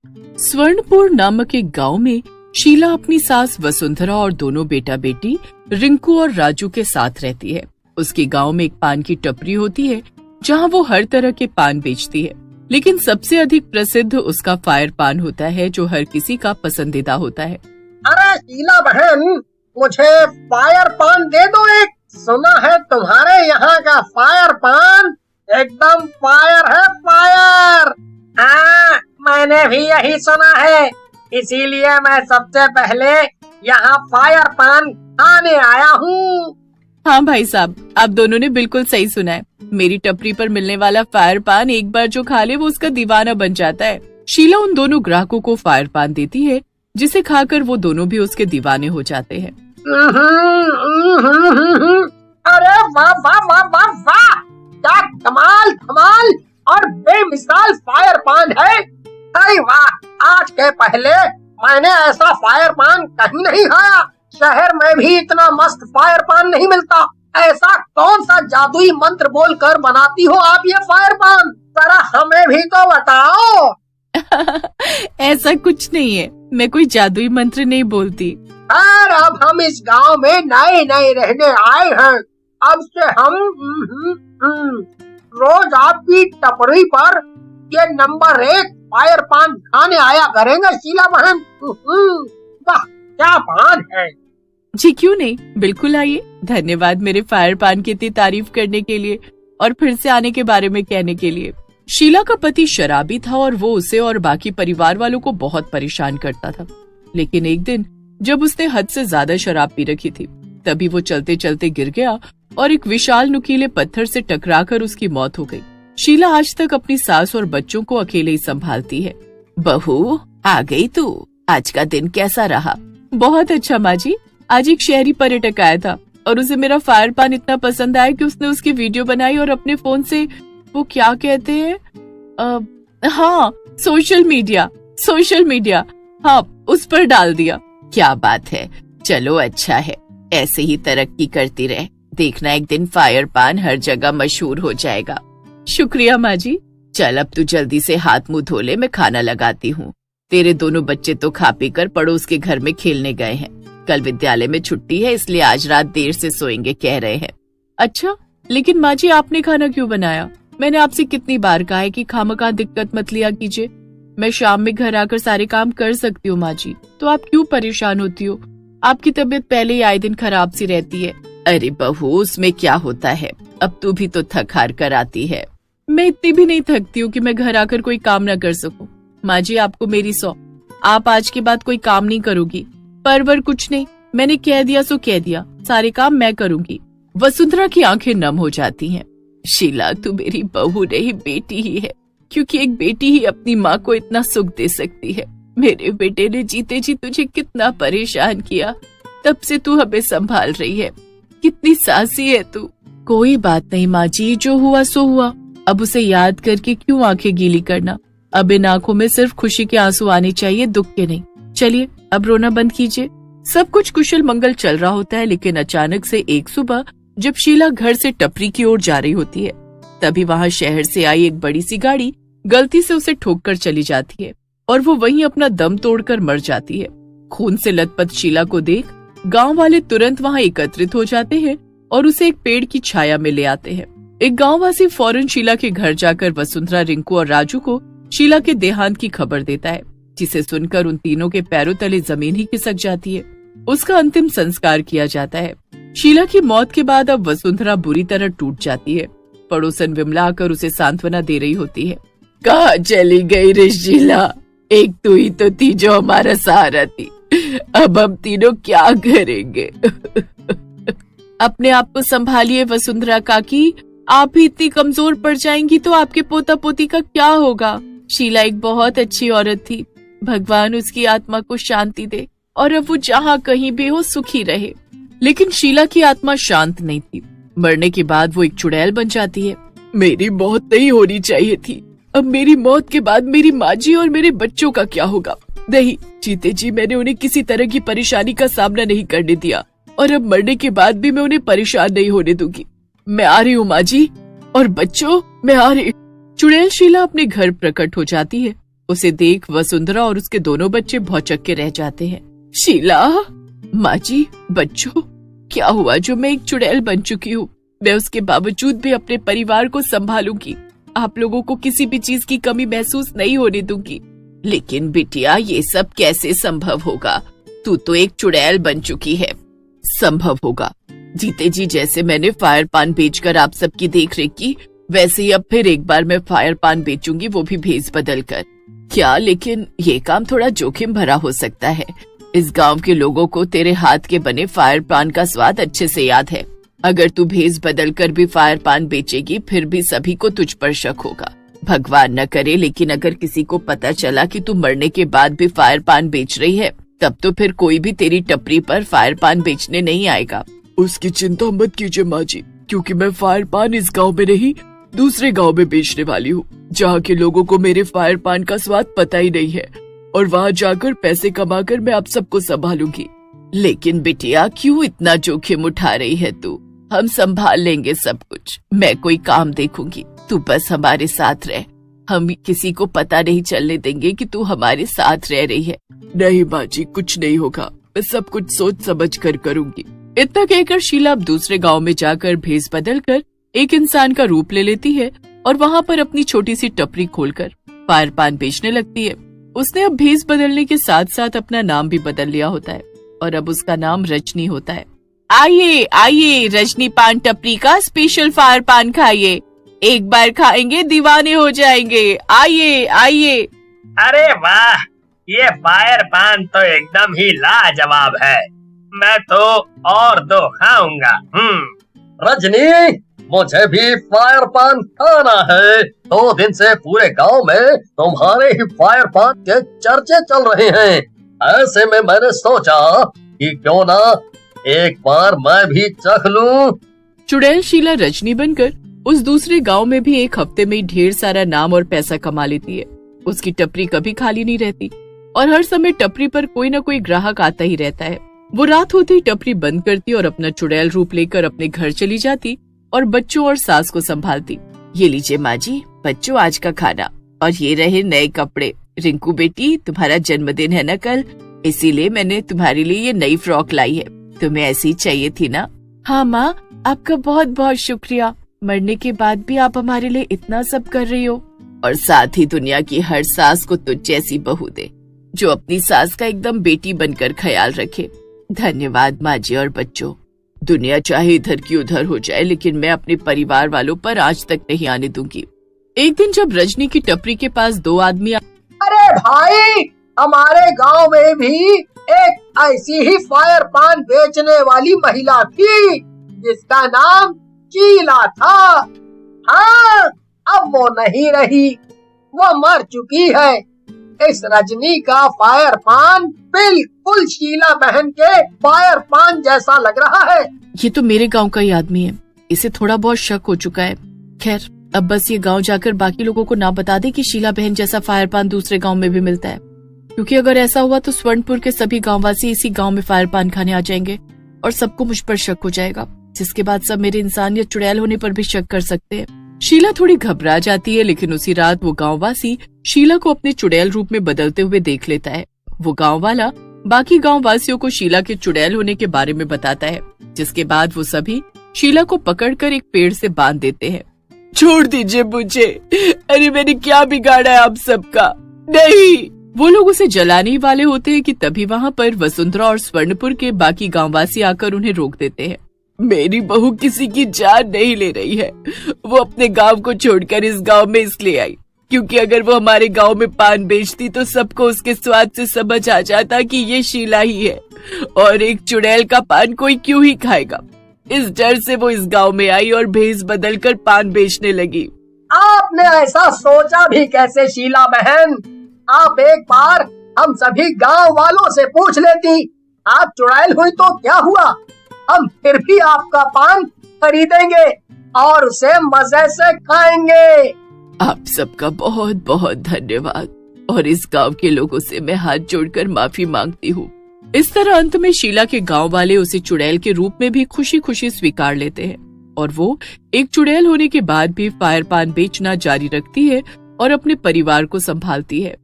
स्वर्णपुर नामक एक गांव में शीला अपनी सास वसुंधरा और दोनों बेटा बेटी रिंकू और राजू के साथ रहती है। उसके गांव में एक पान की टपरी होती है जहां वो हर तरह के पान बेचती है, लेकिन सबसे अधिक प्रसिद्ध उसका फायर पान होता है जो हर किसी का पसंदीदा होता है। अरे शीला बहन, मुझे फायर पान दे दो एक। सुना है तुम्हारे यहाँ का फायर पान एकदम फायर है, फायर। हाँ, मैंने भी यही सुना है, इसीलिए मैं सबसे पहले यहाँ फायर पान खाने आया हूँ। हाँ भाई साहब, आप दोनों ने बिल्कुल सही सुना है। मेरी टपरी पर मिलने वाला फायर पान एक बार जो खा ले वो उसका दीवाना बन जाता है। शीला उन दोनों ग्राहकों को फायर पान देती है जिसे खाकर वो दोनों भी उसके दीवाने हो जाते हैं। अरे वाह वाह वाह वाह वाह, क्या कमाल धमाल और बेमिसाल फायर पान है। अरे वाह, आज के पहले मैंने ऐसा फायर पान कहीं नहीं खाया। शहर में भी इतना मस्त फायर पान नहीं मिलता। ऐसा कौन सा जादुई मंत्र बोलकर बनाती हो आप ये फायर पान, जरा हमें भी तो बताओ। ऐसा कुछ नहीं है, मैं कोई जादुई मंत्र नहीं बोलती। अब हम इस गांव में नए नए रहने आए हैं। अब से हम रोज आपकी टपरी पर ये नंबर 1 फायर पान खाने आया करेंगे शीला बहन। वाह, क्या पान है। जी क्यों नहीं, बिल्कुल आइए। धन्यवाद मेरे फायर पान की इतनी तारीफ करने के लिए और फिर से आने के बारे में कहने के लिए। शीला का पति शराबी था और वो उसे और बाकी परिवार वालों को बहुत परेशान करता था। लेकिन एक दिन जब उसने हद से ज्यादा शराब पी रखी थी, तभी वो चलते चलते गिर गया और एक विशाल नुकीले पत्थर से टकराकर उसकी मौत हो गई। शीला आज तक अपनी सास और बच्चों को अकेले ही संभालती है। बहू आ गई तू, आज का दिन कैसा रहा? बहुत अच्छा माँ जी, आज एक शहरी पर्यटक आया था और उसे मेरा फायर पान इतना पसंद आया कि उसने उसकी वीडियो बनाई और अपने फोन से वो क्या कहते हैं, हाँ सोशल मीडिया, हाँ उस पर डाल दिया। क्या बात है, चलो अच्छा है, ऐसे ही तरक्की करती रहे, देखना एक दिन फायर पान हर जगह मशहूर हो जाएगा। शुक्रिया माँ जी। चल अब तू जल्दी से हाथ मुंह धो ले, मैं खाना लगाती हूँ। तेरे दोनों बच्चे तो खा पी कर पड़ोस के घर में खेलने गए हैं। कल विद्यालय में छुट्टी है इसलिए आज रात देर से सोएंगे कह रहे हैं। अच्छा, लेकिन माँ जी आपने खाना क्यों बनाया? मैंने आपसे कितनी बार कहा है कि खामखा दिक्कत मत लिया कीजिए। मैं शाम में घर आकर सारे काम कर सकती हूँ माँ जी, तो आप क्यों परेशान होती हो? आपकी तबीयत पहले ही आए दिन खराब सी रहती है। अरे बहू, उसमें क्या होता है, अब तू भी तो थक हार कर आती है। मैं इतनी भी नहीं थकती हूँ कि मैं घर आकर कोई काम न कर सकूं। माँ जी आपको मेरी सौ, आप आज के बाद कोई काम नहीं करोगी। परवर कुछ नहीं, मैंने कह दिया सो कह दिया, सारे काम मैं करूंगी। वसुंधरा की आंखें नम हो जाती हैं। शीला तू मेरी बहू नहीं बेटी ही है, क्योंकि एक बेटी ही अपनी माँ को इतना सुख दे सकती है। मेरे बेटे ने जीते जी तुझे कितना परेशान किया, तब से तू हमें संभाल रही है। कितनी सासी है तू। कोई बात नहीं माँ जी, जो हुआ सो हुआ। अब उसे याद करके क्यों आंखें गीली करना। अब इन आंखों में सिर्फ खुशी के आंसू आने चाहिए, दुख के नहीं। चलिए अब रोना बंद कीजिए। सब कुछ कुशल मंगल चल रहा होता है, लेकिन अचानक से एक सुबह जब शीला घर से टपरी की ओर जा रही होती है, तभी वहाँ शहर से आई एक बड़ी सी गाड़ी गलती से उसे ठोककर चली जाती है और वो वहीं अपना दम तोड़कर मर जाती है। खून से लथपथ शीला को देख गांव वाले तुरंत वहाँ एकत्रित हो जाते हैं और उसे एक पेड़ की छाया में ले आते हैं। एक गांववासी फौरन शीला के घर जाकर वसुंधरा, रिंकू और राजू को शीला के देहांत की खबर देता है, जिसे सुनकर उन तीनों के पैरों तले जमीन ही खिसक जाती है। उसका अंतिम संस्कार किया जाता है। शीला की मौत के बाद अब वसुंधरा बुरी तरह टूट जाती है। पड़ोसन विमला आकर उसे सांत्वना दे रही होती है। कहाँ चली गई रे शीला, एक तू ही तो थी जो हमारा सहारा थी, अब हम तीनों क्या करेंगे? अपने आप को संभालिए वसुंधरा काकी, आप ही इतनी कमजोर पड़ जाएंगी तो आपके पोता पोती का क्या होगा? शीला एक बहुत अच्छी औरत थी, भगवान उसकी आत्मा को शांति दे और अब वो जहाँ कहीं भी हो सुखी रहे। लेकिन शीला की आत्मा शांत नहीं थी। मरने के बाद वो एक चुड़ैल बन जाती है। मेरी मौत नहीं होनी चाहिए थी, अब मेरी मौत के बाद मेरी माँ जी और मेरे बच्चों का क्या होगा? नहीं, जीते जी मैंने उन्हें किसी तरह की परेशानी का सामना नहीं करने दिया और अब मरने के बाद भी मैं उन्हें परेशान नहीं होने दूंगी। मैं आ रही हूँ माँ जी, और बच्चों मैं आ रही। चुड़ैल शीला अपने घर प्रकट हो जाती है उसे देख वसुंधरा और उसके दोनों बच्चे भौचक के रह जाते हैं। शीला, माँ जी, बच्चों, क्या हुआ जो मैं एक चुड़ैल बन चुकी हूँ? मैं उसके बावजूद भी अपने परिवार को संभालूंगी। आप लोगों को किसी भी चीज की कमी महसूस नहीं होने दूंगी। लेकिन बिटिया, ये सब कैसे संभव होगा? तू तो एक चुड़ैल बन चुकी है। संभव होगा जीते जी, जैसे मैंने फायर पान बेचकर आप सबकी देख रेख की, वैसे ही अब फिर एक बार मैं फायर पान बेचूंगी, वो भी भेस बदल कर। क्या? लेकिन ये काम थोड़ा जोखिम भरा हो सकता है। इस गांव के लोगों को तेरे हाथ के बने फायर पान का स्वाद अच्छे से याद है। अगर तू भेस बदल कर भी फायर पान बेचेगी, फिर भी सभी को तुझ पर शक होगा। भगवान न करे, लेकिन अगर किसी को पता चला कि तू मरने के बाद भी फायर पान बेच रही है, तब तो फिर कोई भी तेरी टपरी पर फायर पान बेचने नहीं आएगा। उसकी चिंता मत कीजिए माँ जी, क्योंकि मैं फायर पान इस गांव में नहीं, दूसरे गांव में बेचने वाली हूँ, जहाँ के लोगों को मेरे फायर पान का स्वाद पता ही नहीं है, और वहाँ जाकर पैसे कमाकर मैं आप सबको संभालूंगी। लेकिन बिटिया, क्यों इतना जोखिम उठा रही है तू? हम संभाल लेंगे सब कुछ। मैं कोई काम देखूंगी, तू बस हमारे साथ रह। हम किसी को पता नहीं चलने देंगे कि तू हमारे साथ रह रही है। नहीं माँ जी, कुछ नहीं होगा, मैं सब कुछ सोच समझ कर करूंगी। इतना कहकर शीला अब दूसरे गांव में जाकर भेस बदल कर एक इंसान का रूप ले लेती है और वहाँ पर अपनी छोटी सी टपरी खोलकर फायर पान बेचने लगती है। उसने अब भेस बदलने के साथ साथ अपना नाम भी बदल लिया होता है और अब उसका नाम रजनी होता है। आइए आइए, रजनी पान टपरी का स्पेशल फायर पान खाइए। एक बार खाएंगे दीवाने हो जाएंगे। आइए आइए। अरे वाह, ये फायर पान तो एकदम ही लाजवाब है। मैं तो और दो खाऊंगा। रजनी, मुझे भी फायर पान खाना है। 2 दिन से पूरे गांव में तुम्हारे ही फायर पान के चर्चे चल रहे हैं। ऐसे में मैंने सोचा कि क्यों ना एक बार मैं भी चख लूं। चुड़ैल शीला रजनी बनकर उस दूसरे गांव में भी एक हफ्ते में ढेर सारा नाम और पैसा कमा लेती है। उसकी टपरी कभी खाली नहीं रहती और हर समय टपरी पर कोई न कोई ग्राहक आता ही रहता है। वो रात होते ही टपरी बंद करती और अपना चुड़ैल रूप लेकर अपने घर चली जाती और बच्चों और सास को संभालती। ये लीजिए माँ जी, बच्चों, आज का खाना, और ये रहे नए कपड़े। रिंकू बेटी, तुम्हारा जन्मदिन है ना कल, इसीलिए मैंने तुम्हारे लिए ये नई फ्रॉक लाई है। तुम्हें ऐसी चाहिए थी ना? हाँ माँ, आपका बहुत बहुत शुक्रिया। मरने के बाद भी आप हमारे लिए इतना सब कर रही हो, और साथ ही दुनिया की हर सास को तुझ जैसी बहू दे जो अपनी सास का एकदम बेटी बनकर ख्याल रखे। धन्यवाद माँ जी और बच्चों। दुनिया चाहे इधर की उधर हो जाए, लेकिन मैं अपने परिवार वालों पर आज तक नहीं आने दूंगी। एक दिन जब रजनी की टपरी के पास 2 आदमी अरे भाई, हमारे गांव में भी एक ऐसी ही फायर पान बेचने वाली महिला थी जिसका नाम शीला था। हाँ, अब वो नहीं रही, वो मर चुकी है। इस रजनी का फायर पान बिल्कुल शीला बहन के फायर पान जैसा लग रहा है। ये तो मेरे गांव का ही आदमी है, इसे थोड़ा बहुत शक हो चुका है। खैर, अब बस ये गांव जाकर बाकी लोगों को ना बता दे कि शीला बहन जैसा फायर पान दूसरे गांव में भी मिलता है, क्योंकि अगर ऐसा हुआ तो स्वर्णपुर के सभी गांववासी इसी गांव में फायर पान खाने आ जाएंगे और सबको मुझ पर शक हो जाएगा, जिसके बाद सब मेरे इंसान या चुड़ैल होने पर भी शक कर सकते हैं। शीला थोड़ी घबरा जाती है, लेकिन उसी रात वो गांववासी शीला को अपने चुड़ैल रूप में बदलते हुए देख लेता है। वो गांव वाला बाकी गांववासियों को शीला के चुड़ैल होने के बारे में बताता है, जिसके बाद वो सभी शीला को पकड़कर एक पेड़ से बांध देते हैं। छोड़ दीजिए मुझे, अरे मैंने क्या बिगाड़ा है आप सबका? नहीं। वो लोग उसे जलाने ही वाले होते हैं कि तभी वहाँ पर वसुंधरा और स्वर्णपुर के बाकी गांववासी आकर उन्हें रोक देते हैं। मेरी बहू किसी की जान नहीं ले रही है। वो अपने गांव को छोड़कर इस गांव में इसलिए आई क्योंकि अगर वो हमारे गांव में पान बेचती तो सबको उसके स्वाद से समझ आ जाता कि ये शीला ही है, और एक चुड़ैल का पान कोई क्यों ही खाएगा। इस डर से वो इस गांव में आई और भेस बदलकर पान बेचने लगी। आपने ऐसा सोचा भी कैसे शीला बहन? आप एक बार हम सभी गांव वालों से पूछ लेती। आप चुड़ैल हुई तो क्या हुआ, हम फिर भी आपका पान खरीदेंगे और उसे मजे से खाएंगे। आप सबका बहुत बहुत धन्यवाद, और इस गांव के लोगों से मैं हाथ जोड़कर माफी मांगती हूँ। इस तरह अंत में शीला के गांव वाले उसे चुड़ैल के रूप में भी खुशी खुशी स्वीकार लेते हैं और वो एक चुड़ैल होने के बाद भी फायर पान बेचना जारी रखती है और अपने परिवार को संभालती है।